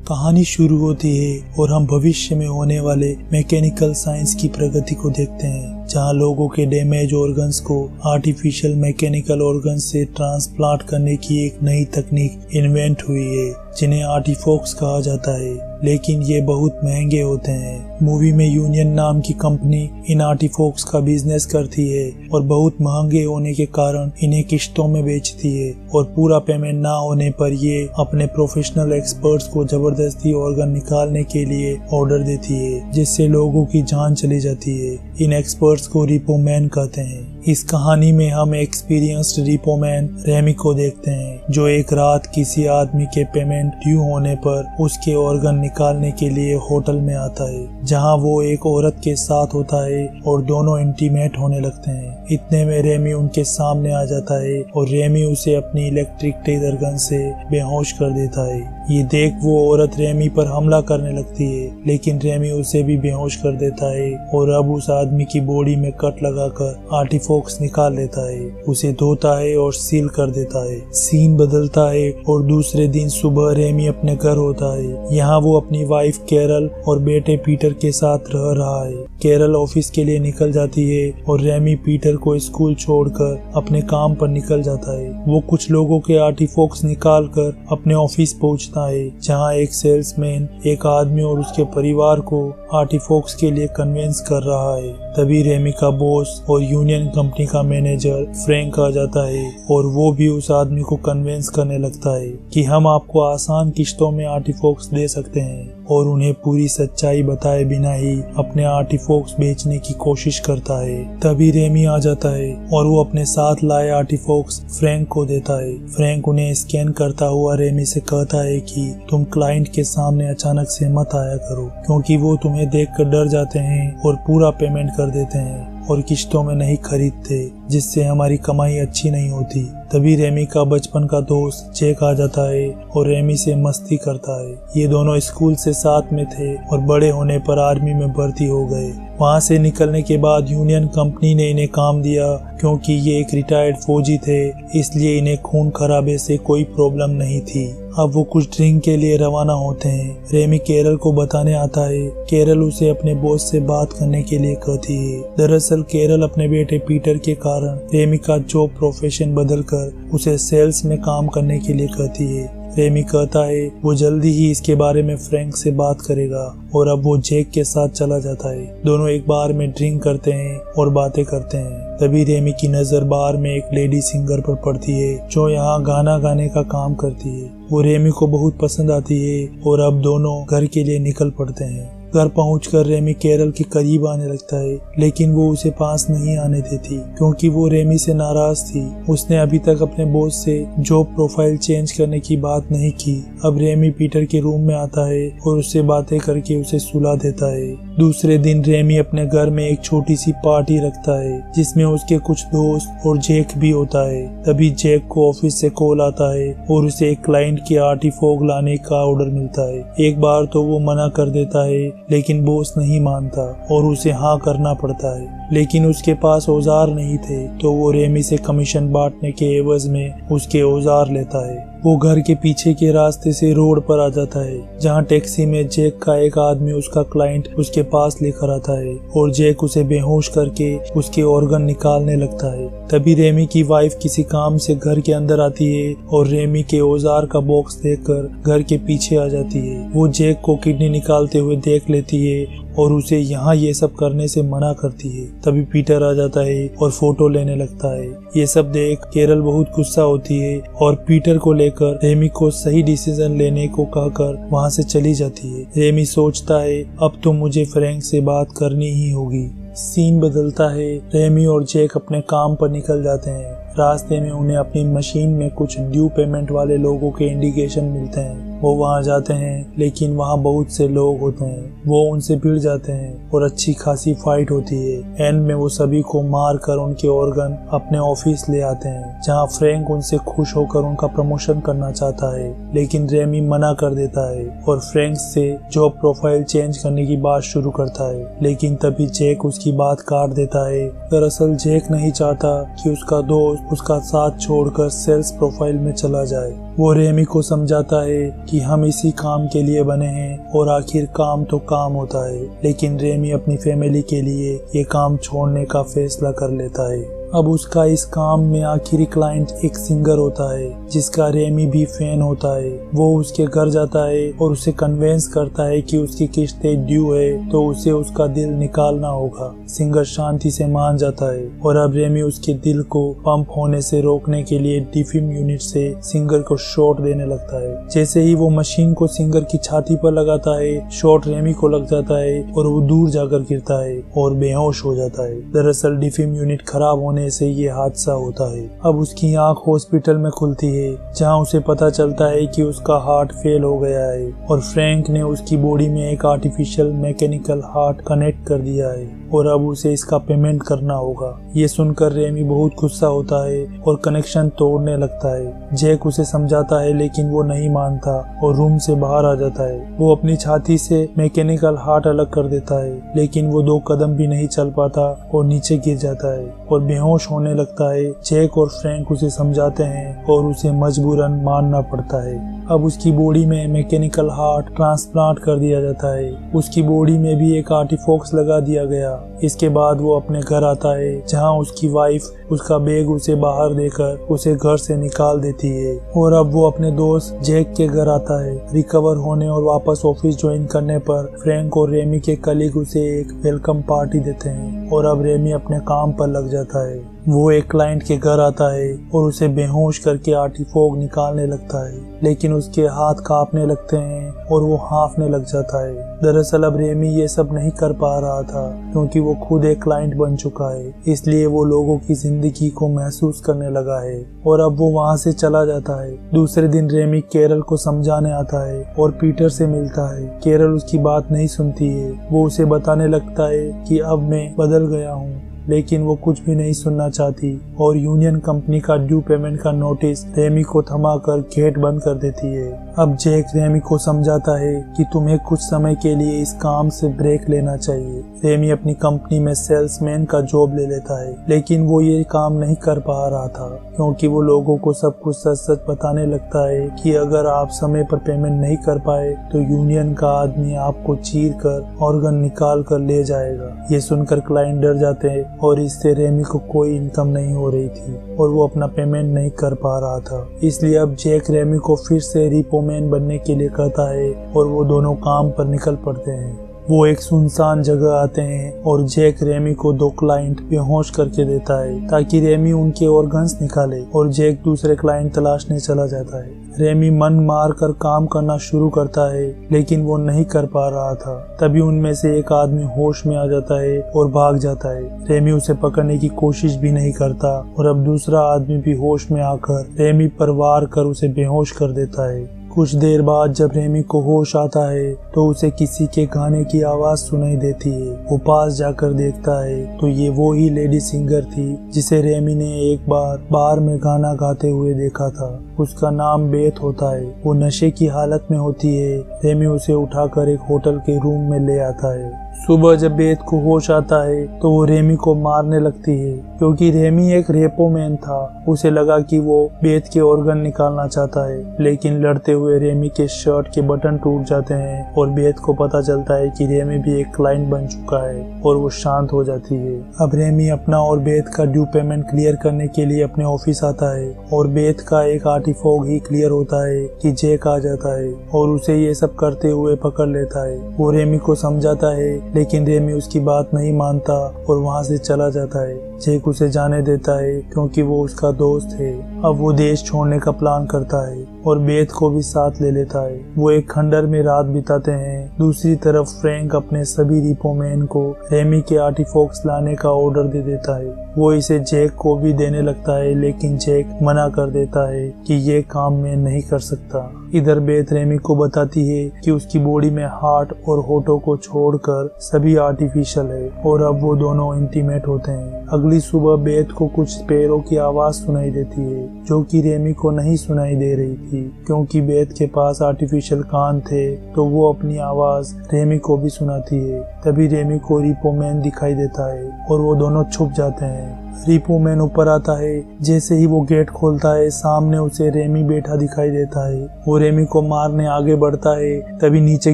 कहानी शुरू होती है और हम भविष्य में होने वाले मैकेनिकल साइंस की प्रगति को देखते हैं, जहां लोगों के डैमेज ऑर्गन्स को आर्टिफिशियल मैकेनिकल ऑर्गन्स से ट्रांसप्लांट करने की एक नई तकनीक इन्वेंट हुई है, जिन्हें आर्टिफैक्ट्स कहा जाता है, लेकिन ये बहुत महंगे होते हैं। मूवी में यूनियन नाम की कंपनी इन आर्टिफैक्ट्स का बिजनेस करती है और बहुत महंगे होने के कारण इन्हें किश्तों में बेचती है और पूरा पेमेंट ना होने पर ये अपने प्रोफेशनल एक्सपर्ट्स को जबरदस्ती ऑर्गन निकालने के लिए ऑर्डर देती है, जिससे लोगों की जान चली जाती है। इन एक्सपर्ट्स को रिपोमैन कहते हैं। इस कहानी में हम एक्सपीरियंस्ड रिपोमैन रेमी को देखते हैं, जो एक रात किसी आदमी के पेमेंट ड्यू होने पर उसके ऑर्गन निकालने के लिए होटल में आता है, जहां वो एक औरत के साथ होता है और दोनों इंटीमेट होने लगते हैं। इतने में रेमी उनके सामने आ जाता है और रेमी उसे अपनी इलेक्ट्रिक टेजर गन से बेहोश कर देता है। ये देख वो औरत रेमी पर हमला करने लगती है, लेकिन रेमी उसे भी बेहोश कर देता है और अब उस आदमी की बॉडी में कट लगाकर आर्टिफैक्ट्स निकाल लेता है, उसे धोता है और सील कर देता है। सीन बदलता है और दूसरे दिन सुबह रेमी अपने घर होता है। यहाँ वो अपनी वाइफ कैरल और बेटे पीटर के साथ रह रहा है। कैरल ऑफिस के लिए निकल जाती है और रेमी पीटर को स्कूल छोड़कर अपने काम पर निकल जाता है। वो कुछ लोगों के आर्टिफैक्ट्स निकाल कर अपने ऑफिस पहुँचता है, जहाँ एक सेल्समैन एक आदमी और उसके परिवार को आर्टिफैक्ट्स के लिए कन्विंस कर रहा है। तभी रेमी का बॉस और यूनियन कंपनी का मैनेजर फ्रैंक आ जाता है और वो भी उस आदमी को कन्विंस करने लगता है कि हम आपको आसान किश्तों में आर्टिफैक्ट्स दे सकते हैं, और उन्हें पूरी सच्चाई बताए बिना ही अपने आर्टिफैक्ट्स बेचने की कोशिश करता है। तभी रेमी आ जाता है और वो अपने साथ लाए आर्टिफैक्ट्स फ्रैंक को देता है। फ्रैंक उन्हें स्कैन करता हुआ रेमी से कहता है कि तुम क्लाइंट के सामने अचानक से मत आया करो, क्योंकि वो तुम्हें देखकर डर जाते हैं और पूरा पेमेंट कर देते हैं और किश्तों में नहीं खरीदते, जिससे हमारी कमाई अच्छी नहीं होती। तभी रेमी का बचपन का दोस्त जैक आ जाता है और रेमी से मस्ती करता है। ये दोनों स्कूल से साथ में थे और बड़े होने पर आर्मी में भर्ती हो गए। वहाँ से निकलने के बाद यूनियन कंपनी ने इन्हें काम दिया, क्योंकि ये एक रिटायर्ड फौजी थे, इसलिए इन्हें खून खराबे से कोई प्रॉब्लम नहीं थी। अब वो कुछ ड्रिंक के लिए रवाना होते हैं। रेमी केरल को बताने आता है। केरल उसे अपने बॉस से बात करने के लिए कहती है। दरअसल केरल अपने बेटे पीटर के कारण रेमी का जॉब प्रोफेशन बदलकर उसे सेल्स में काम करने के लिए कहती है। रेमी कहता है वो जल्दी ही इसके बारे में फ्रैंक से बात करेगा, और अब वो जैक के साथ चला जाता है। दोनों एक बार में ड्रिंक करते हैं और बातें करते हैं। तभी रेमी की नजर बार में एक लेडी सिंगर पर पड़ती है, जो यहाँ गाना गाने का काम करती है। वो रेमी को बहुत पसंद आती है और अब दोनों घर के लिए निकल पड़ते हैं। घर पहुंचकर रेमी केरल के करीब आने लगता है, लेकिन वो उसे पास नहीं आने देती, क्योंकि वो रेमी से नाराज थी। उसने अभी तक अपने बॉस से जॉब प्रोफाइल चेंज करने की बात नहीं की। अब रेमी पीटर के रूम में आता है और उससे बातें करके उसे सुला देता है। दूसरे दिन रेमी अपने घर में एक छोटी सी पार्टी रखता है, जिसमें उसके कुछ दोस्त और जैक भी होता है। तभी जैक को ऑफिस से कॉल आता है और उसे एक क्लाइंट के आर्टिफैक्ट लाने का ऑर्डर मिलता है। एक बार तो वो मना कर देता है, लेकिन बॉस नहीं मानता और उसे हाँ करना पड़ता है। लेकिन उसके पास औजार नहीं थे, तो वो रेमी से कमीशन बांटने के एवज में उसके औजार लेता है। वो घर के पीछे के रास्ते से रोड पर आ जाता है, जहाँ टैक्सी में जैक का एक आदमी उसका क्लाइंट उसके पास लेकर आता है और जैक उसे बेहोश करके उसके ऑर्गन निकालने लगता है। तभी रेमी की वाइफ किसी काम से घर के अंदर आती है और रेमी के औजार का बॉक्स देखकर घर के पीछे आ जाती है। वो जैक को किडनी निकालते हुए देख लेती है और उसे यहाँ ये सब करने से मना करती है। तभी पीटर आ जाता है और फोटो लेने लगता है। ये सब देख केरल बहुत गुस्सा होती है और पीटर को लेकर रेमी को सही डिसीजन लेने को कहकर वहाँ से चली जाती है। रेमी सोचता है अब तो मुझे फ्रैंक से बात करनी ही होगी। सीन बदलता है। रेमी और जैक अपने काम पर निकल जाते हैं। रास्ते में उन्हें अपनी मशीन में कुछ ड्यू पेमेंट वाले लोगों के इंडिकेशन मिलते हैं। वो वहाँ जाते हैं, लेकिन वहाँ बहुत से लोग होते हैं। वो उनसे भिड़ जाते हैं और अच्छी खासी फाइट होती है। एंड में वो सभी को मार कर उनके ऑर्गन अपने ऑफिस ले आते हैं, जहाँ फ्रैंक उनसे खुश होकर उनका प्रमोशन करना चाहता है, लेकिन रेमी मना कर देता है और फ्रैंक से जॉब प्रोफाइल चेंज करने की बात शुरू करता है। लेकिन तभी जैक उसकी बात काट देता है। दरअसल जैक नहीं चाहता कि उसका दोस्त उसका साथ छोड़कर सेल्स प्रोफाइल में चला जाए। वो रेमी को समझाता है कि हम इसी काम के लिए बने हैं और आखिर काम तो काम होता है। लेकिन रेमी अपनी फैमिली के लिए ये काम छोड़ने का फैसला कर लेता है। अब उसका इस काम में आखिरी क्लाइंट एक सिंगर होता है जिसका रेमी भी फैन होता है। वो उसके घर जाता है और उसे कन्वेंस करता है कि उसकी किस्तें ड्यू है तो उसे उसका दिल निकालना होगा। सिंगर शांति से मान जाता है और अब रेमी उसके दिल को पंप होने से रोकने के लिए डिफिम यूनिट से सिंगर को शॉट देने लगता है। जैसे ही वो मशीन को सिंगर की छाती पर लगाता है, शॉट रेमी को लग जाता है और वो दूर जाकर गिरता है और बेहोश हो जाता है। दरअसल डिफिम यूनिट खराब होने से ये हादसा होता है। अब उसकी आंख हॉस्पिटल में खुलती है जहां उसे पता चलता है कि उसका हार्ट फेल हो गया है और फ्रैंक ने उसकी बॉडी में एक आर्टिफिशियल मैकेनिकल हार्ट कनेक्ट कर दिया है और अब उसे इसका पेमेंट करना होगा। ये सुनकर रेमी बहुत गुस्सा होता है और कनेक्शन तोड़ने लगता है। जैक उसे समझाता है लेकिन वो नहीं मानता और रूम से बाहर आ जाता है। वो अपनी छाती से मैकेनिकल हार्ट अलग कर देता है लेकिन वो 2 कदम भी नहीं चल पाता और नीचे गिर जाता है और बेहोश होने लगता है। जैक और फ्रैंक उसे समझाते हैं और उसे मजबूरन मानना पड़ता है। अब उसकी बॉडी में मैकेनिकल हार्ट ट्रांसप्लांट कर दिया जाता है। उसकी बॉडी में भी एक आर्टिफॉक्स लगा दिया गया। इसके बाद वो अपने घर आता है जहां उसकी वाइफ उसका बैग उसे बाहर देकर उसे घर से निकाल देती है और अब वो अपने दोस्त जैक के घर आता है। रिकवर होने और वापस ऑफिस ज्वाइन करने पर फ्रैंक और रेमी के कलीग उसे एक वेलकम पार्टी देते हैं और अब रेमी अपने काम पर लग जाता है। वो एक क्लाइंट के घर आता है और उसे बेहोश करके आर्टिफॉग निकालने लगता है लेकिन उसके हाथ कांपने लगते हैं और वो हाँफने लग जाता है। दरअसल अब रेमी ये सब नहीं कर पा रहा था क्योंकि वो खुद एक क्लाइंट बन चुका है, इसलिए वो लोगों की जिंदगी को महसूस करने लगा है और अब वो वहाँ से चला जाता है। दूसरे दिन रेमी कैरल को समझाने आता है और पीटर से मिलता है। कैरल उसकी बात नहीं सुनती है। वो उसे बताने लगता है कि अब मैं बदल गया हूँ लेकिन वो कुछ भी नहीं सुनना चाहती और यूनियन कंपनी का ड्यू पेमेंट का नोटिस रेमी को थमाकर गेट बंद कर देती है। अब जैक रेमी को समझाता है कि तुम्हें कुछ समय के लिए इस काम से ब्रेक लेना चाहिए। रेमी अपनी कंपनी में सेल्समैन का जॉब ले लेता है लेकिन वो ये काम नहीं कर पा रहा था क्योंकि वो लोगों को सब कुछ सच सच बताने लगता है कि अगर आप समय पर पेमेंट नहीं कर पाए तो यूनियन का आदमी आपको चीर कर ऑर्गन निकाल कर ले जाएगा। ये सुनकर क्लाइंट डर जाते हैं और इससे रेमी को कोई इनकम नहीं हो रही थी और वो अपना पेमेंट नहीं कर पा रहा था। इसलिए अब जैक रेमी को फिर से रिपोमैन बनने के लिए कहता है और वो दोनों काम पर निकल पड़ते हैं। वो एक सुनसान जगह आते हैं और जैक रेमी को 2 क्लाइंट बेहोश करके देता है ताकि रेमी उनके ऑर्गन्स निकाले और जैक दूसरे क्लाइंट तलाशने चला जाता है। रेमी मन मार कर काम करना शुरू करता है लेकिन वो नहीं कर पा रहा था। तभी उनमें से एक आदमी होश में आ जाता है और भाग जाता है। रेमी उसे पकड़ने की कोशिश भी नहीं करता और अब दूसरा आदमी भी होश में आकर रेमी पर वार कर उसे बेहोश कर देता है। कुछ देर बाद जब रेमी को होश आता है तो उसे किसी के गाने की आवाज सुनाई देती है। वो पास जाकर देखता है तो ये वो ही लेडी सिंगर थी जिसे रेमी ने एक बार बार में गाना गाते हुए देखा था। उसका नाम बेथ होता है। वो नशे की हालत में होती है। रेमी उसे उठाकर एक होटल के रूम में ले आता है। सुबह जब बेथ को होश आता है तो वो रेमी को मारने लगती है क्योंकि रेमी एक रेपो मैन था। उसे लगा कि वो बेथ के ऑर्गन निकालना चाहता है लेकिन लड़ते हुए रेमी के शर्ट के बटन टूट जाते हैं और बेथ को पता चलता है कि रेमी भी एक क्लाइंट बन चुका है और वो शांत हो जाती है। अब रेमी अपना और बेथ का ड्यू पेमेंट क्लियर करने के लिए अपने ऑफिस आता है और बेथ का एक आर्टिफॉग ही क्लियर होता है कि जैक आ जाता है और उसे ये सब करते हुए पकड़ लेता है। वो रेमी को समझाता है लेकिन रेमी उसकी बात नहीं मानता और वहाँ से चला जाता है। जैक उसे जाने देता है क्योंकि वो उसका दोस्त है। अब वो देश छोड़ने का प्लान करता है और बेथ को भी साथ ले लेता है। वो एक खंडर में रात बिताते हैं। दूसरी तरफ फ्रैंक अपने सभी रिपोमैन को रेमी के आर्टिफॉक्स लाने का ऑर्डर दे देता है। वो इसे जैक को भी देने लगता है लेकिन जैक मना कर देता है कि ये काम मैं नहीं कर सकता। इधर बेथ रेमी को बताती है कि उसकी बॉडी में हार्ट और होठों को छोड़कर सभी आर्टिफिशियल है और अब वो दोनों इंटीमेट होते हैं। अगली सुबह बेथ को कुछ पैरों की आवाज सुनाई देती है जो कि रेमी को नहीं सुनाई दे रही थी क्योंकि बेथ के पास आर्टिफिशियल कान थे तो वो अपनी आवाज रेमी को भी सुनाती है। तभी रेमी को रिपोमैन दिखाई देता है और वो दोनों छुप जाते हैं। रिपो मैन ऊपर आता है। जैसे ही वो गेट खोलता है सामने उसे रेमी बैठा दिखाई देता है। वो रेमी को मारने आगे बढ़ता है तभी नीचे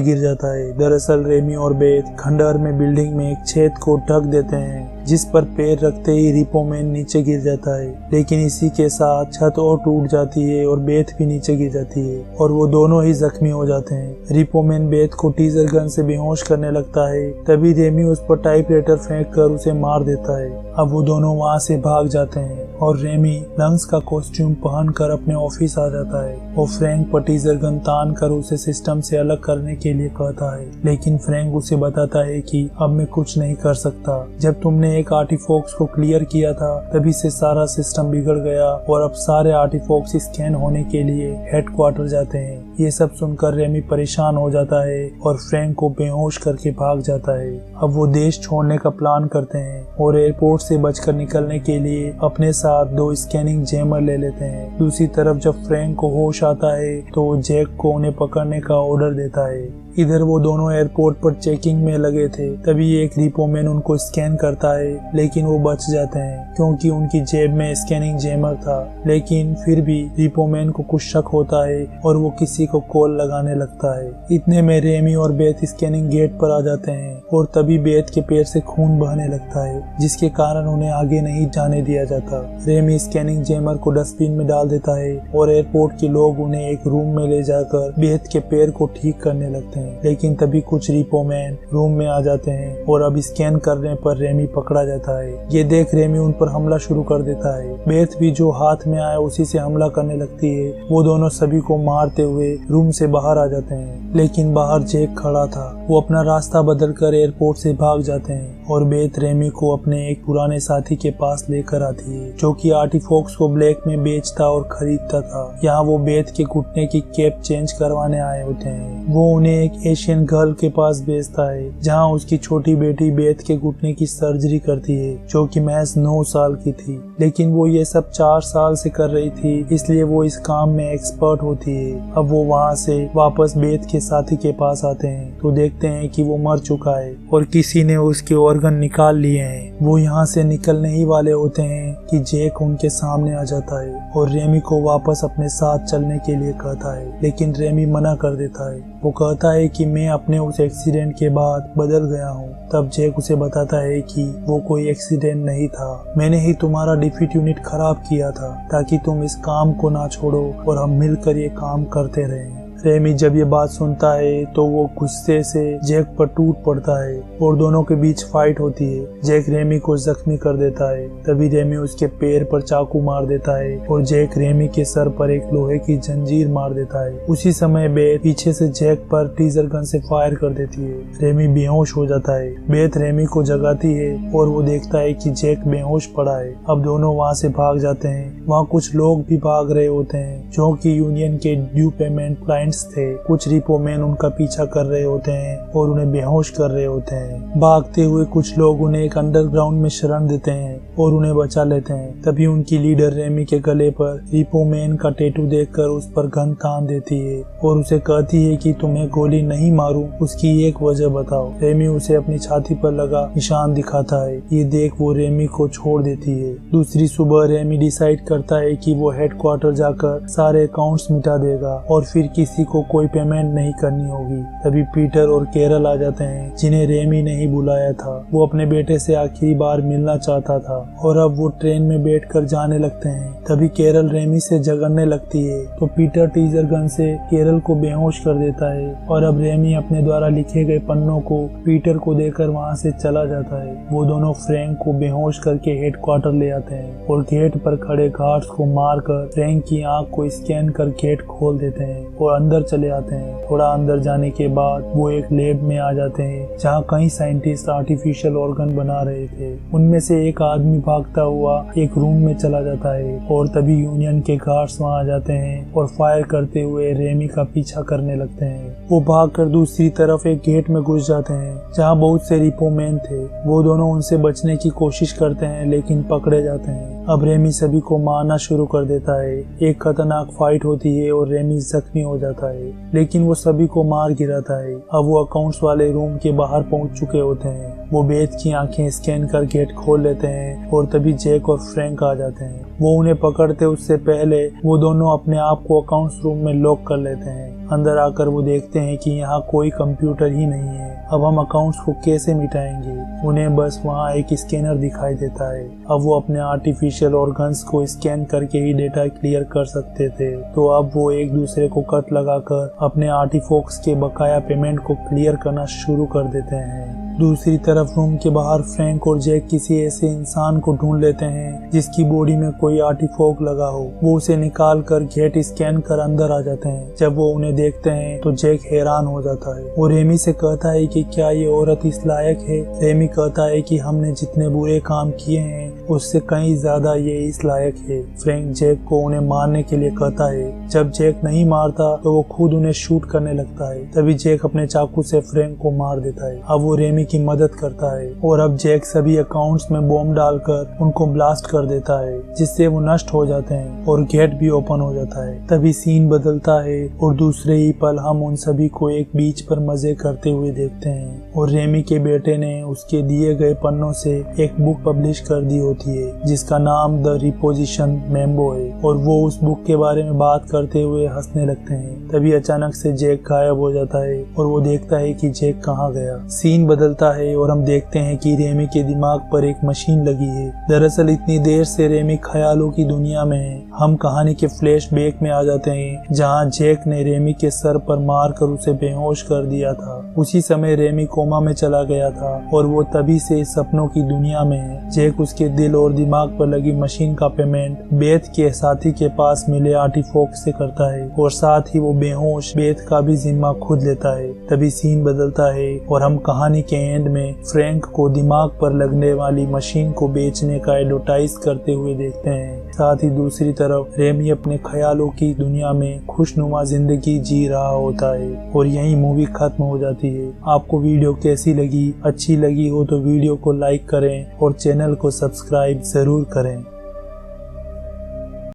गिर जाता है। दरअसल रेमी और बेथ खंडहर में बिल्डिंग में एक छेद को ढक देते हैं जिस पर पैर रखते ही रिपो मैन नीचे गिर जाता है। लेकिन इसी के साथ छत और टूट जाती है और बेथ भी नीचे गिर जाती है और वो दोनों ही जख्मी हो जाते हैं। रिपो मैन बेथ को टीजर गन से बेहोश करने लगता है तभी रेमी उस पर टाइपराइटर फेंक कर उसे मार देता है। अब वो दोनों वहाँ से भाग जाते हैं और रेमी लंग्स का कॉस्ट्यूम पहनकर अपने ऑफिस आ जाता है और फ्रैंक पर टीजर गन तान कर उसे सिस्टम से अलग करने के लिए कहता है। लेकिन फ्रैंक उसे बताता है कि अब मैं कुछ नहीं कर सकता। जब तुमने एक आर्टिफैक्ट्स को क्लियर किया था तभी से सारा सिस्टम बिगड़ गया और अब सारे आर्टिफैक्ट्स स्कैन होने के लिए हेडक्वार्टर जाते हैं। ये सब सुनकर रेमी परेशान हो जाता है और फ्रैंक को बेहोश करके भाग जाता है। अब वो देश छोड़ने का प्लान करते हैं और एयरपोर्ट से बचकर निकलने के लिए अपने साथ 2 स्कैनिंग जैमर ले लेते हैं। दूसरी तरफ जब फ्रैंक को होश आता है तो वो जैक को उन्हें पकड़ने का ऑर्डर देता है। इधर वो दोनों एयरपोर्ट पर चेकिंग में लगे थे तभी एक रिपो मैन उनको स्कैन करता है लेकिन वो बच जाते हैं क्योंकि उनकी जेब में स्कैनिंग जैमर था। लेकिन फिर भी रिपो मैन को कुछ शक होता है और वो किसी को कॉल लगाने लगता है। इतने में रेमी और बेथ स्कैनिंग गेट पर आ जाते हैं और तभी बेथ के पैर से खून बहने लगता है जिसके कारण उन्हें आगे नहीं जाने दिया जाता। रेमी स्कैनिंग जैमर को डस्टबिन में डाल देता है और एयरपोर्ट के लोग उन्हें एक रूम में ले जाकर बेथ के पैर को ठीक करने लगते हैं। लेकिन तभी कुछ रिपो मैन रूम में आ जाते हैं और अब स्कैन करने पर रेमी पकड़ा जाता है। ये देख रेमी उन पर हमला शुरू कर देता है। बेथ भी जो हाथ में आया उसी से हमला करने लगती है। वो दोनों सभी को मारते हुए रूम से बाहर आ जाते हैं लेकिन बाहर जैक खड़ा था। वो अपना रास्ता बदलकर एयरपोर्ट से भाग जाते हैं और बेथ रेमी को अपने एक पुराने साथी के पास लेकर आती है जो कि आर्टिफैक्ट्स को ब्लैक में बेचता और खरीदता था। यहाँ वो बेथ के घुटने की कैप चेंज करवाने आए होते हैं। वो उन्हें एक एशियन गर्ल के पास भेजता है जहाँ उसकी छोटी बेटी बेथ के घुटने की सर्जरी करती है जो कि महज 9 साल की थी। लेकिन वो ये सब 4 साल से कर रही थी इसलिए वो इस काम में एक्सपर्ट होती है। अब वो वहाँ से वापस बेथ के साथी के पास आते हैं तो देखते हैं कि वो मर चुका है और किसी ने उसके ऑर्गन निकाल लिए हैं। वो यहाँ से निकलने ही वाले होते हैं कि जैक उनके सामने आ जाता है और रेमी को वापस अपने साथ चलने के लिए कहता है लेकिन रेमी मना कर देता है। वो कहता है कि मैं अपने उस एक्सीडेंट के बाद बदल गया हूँ। तब जैक उसे बताता है कि वो कोई एक्सीडेंट नहीं था, मैंने ही तुम्हारा डिफीट यूनिट खराब किया था ताकि तुम इस काम को ना छोड़ो और हम मिलकर ये काम करते रहें। रेमी जब ये बात सुनता है तो वो गुस्से से जैक पर टूट पड़ता है और दोनों के बीच फाइट होती है। जैक रेमी को जख्मी कर देता है तभी रेमी उसके पैर पर चाकू मार देता है और जैक रेमी के सर पर एक लोहे की जंजीर मार देता है। उसी समय बेथ पीछे से जैक पर टीजर गन से फायर कर देती है। रेमी बेहोश हो जाता है। बेथ रेमी को जगाती है और वो देखता है कि जैक बेहोश पड़ा है। अब दोनों वहाँ से भाग जाते हैं। वहाँ कुछ लोग भी भाग रहे होते हैं जो कि यूनियन के ड्यू पेमेंट क्लाइंट्स थे। कुछ रिपो मैन उनका पीछा कर रहे होते हैं और उन्हें बेहोश कर रहे होते हैं। भागते हुए कुछ लोग उन्हें एक अंडरग्राउंड में शरण देते हैं और उन्हें बचा लेते हैं। तभी उनकी लीडर रेमी के गले पर रिपो मैन का टैटू देखकर उस पर गन तान देती है और उसे कहती है कि तुम्हें गोली नहीं मारूं उसकी एक वजह बताओ। रेमी उसे अपनी छाती पर लगा निशान दिखाता है। ये देख वो रेमी को छोड़ देती है। दूसरी सुबह रेमी डिसाइड करता है कि वो हेडक्वार्टर जाकर सारे अकाउंट्स मिटा देगा और फिर किसी को कोई पेमेंट नहीं करनी होगी। तभी पीटर और केरल आ जाते हैं जिन्हें रेमी नहीं बुलाया था। वो अपने बेटे से आखिरी बार मिलना चाहता था और अब वो ट्रेन में बैठकर जाने लगते हैं। तभी केरल रेमी से झगड़ने लगती है तो पीटर टीजर गन से केरल को बेहोश कर देता है और अब रेमी अपने द्वारा लिखे गए पन्नों को पीटर को देकर वहाँ से चला जाता है। वो दोनों फ्रैंक को बेहोश करके हेडक्वार्टर ले आते हैं और गेट पर खड़े गार्ड्स को मारकर फ्रैंक की आंख को स्कैन कर गेट खोल देते हैं और अंदर चले आते हैं। थोड़ा अंदर जाने के बाद वो एक लैब में आ जाते हैं जहाँ कई साइंटिस्ट आर्टिफिशियल ऑर्गन बना रहे थे। उनमें से एक आदमी भागता हुआ एक रूम में चला जाता है और तभी यूनियन के गार्ड्स वहाँ आ जाते हैं और फायर करते हुए रेमी का पीछा करने लगते हैं। वो भागकर दूसरी तरफ एक गेट में घुस जाते हैं जहाँ बहुत से रिपो मैन थे। वो दोनों उनसे बचने की कोशिश करते हैं लेकिन पकड़े जाते हैं। अब रेमी सभी को मारना शुरू कर देता है। एक खतरनाक फाइट होती है और रेमी जख्मी हो जाता है। जाता है, लेकिन वो सभी को मार गिराता है। अब वो अकाउंट्स वाले रूम के बाहर पहुंच चुके होते हैं। वो बेथ की आंखें स्कैन कर गेट खोल लेते हैं और तभी जैक और फ्रैंक आ जाते हैं। वो उन्हें पकड़ते उससे पहले वो दोनों अपने आप को अकाउंट्स रूम में लॉक कर लेते हैं। अंदर आकर वो देखते हैं कि यहाँ कोई कंप्यूटर ही नहीं है। अब हम अकाउंट्स को कैसे मिटाएंगे? उन्हें बस वहाँ एक स्कैनर दिखाई देता है। अब वो अपने आर्टिफिशियल ऑर्गन्स को स्कैन करके ही डेटा क्लियर कर सकते थे, तो अब वो एक दूसरे को कट लगाकर अपने आर्टिफैक्ट्स के बकाया पेमेंट को क्लियर करना शुरू कर देते हैं। दूसरी तरफ रूम के बाहर फ्रैंक और जैक किसी ऐसे इंसान को ढूंढ लेते हैं जिसकी बॉडी में कोई आर्टिफैक्ट लगा हो। वो उसे निकाल कर गेट स्कैन कर अंदर आ जाते हैं। जब वो उन्हें देखते हैं तो जैक हैरान हो जाता है। वो रेमी से कहता है कि क्या ये औरत इस लायक है? रेमी कहता है कि हमने जितने बुरे काम किए हैं उससे कहीं ज्यादा ये इस लायक है। फ्रैंक जैक को उन्हें मारने के लिए कहता है। जब जैक नहीं मारता तो वो खुद उन्हें शूट करने लगता है। तभी जैक अपने चाकू से फ्रैंक को मार देता है। अब वो रेमी की मदद करता है और अब जैक सभी अकाउंट्स में बॉम्ब डालकर उनको ब्लास्ट कर देता है, जिससे वो नष्ट हो जाते हैं और गेट भी ओपन हो जाता है। तभी सीन बदलता है और दूसरे ही पल हम उन सभी को एक बीच पर मजे करते हुए देखते हैं और रेमी के बेटे ने उसके दिए गए पन्नों से एक बुक पब्लिश कर दी होती है जिसका नाम द रिपोजिशन मेम्बो है और वो उस बुक के बारे में बात करते हुए हंसने लगते हैं। तभी अचानक से जैक गायब हो जाता है और वो देखता है कि जैक कहाँ गया। सीन बदलता है और हम देखते हैं कि रेमी के दिमाग पर एक मशीन लगी है। दरअसल इतनी देर से रेमी ख्यालों की दुनिया में है। हम कहानी के फ्लैशबैक में आ जाते हैं जहां जैक ने रेमी के सर पर मारकर उसे बेहोश कर दिया था। उसी समय रेमी कोमा में चला गया था और वो तभी से सपनों की दुनिया में है। जैक उसके दिल और दिमाग पर लगी मशीन का पेमेंट बेथ के साथी के पास मिले आर्टिफैक्ट से करता है और साथ ही वो बेहोश बेथ का भी जिम्मा खुद लेता है। तभी सीन बदलता है और हम कहानी के एंड में फ्रैंक को दिमाग पर लगने वाली मशीन को बेचने का एडवर्टाइज करते हुए देखते हैं। साथ ही दूसरी तरफ रेमी अपने ख्यालों की दुनिया में खुशनुमा जिंदगी जी रहा होता है और यही मूवी खत्म हो जाती है। आपको वीडियो कैसी लगी? अच्छी लगी हो तो वीडियो को लाइक करें और चैनल को सब्सक्राइब जरूर करें।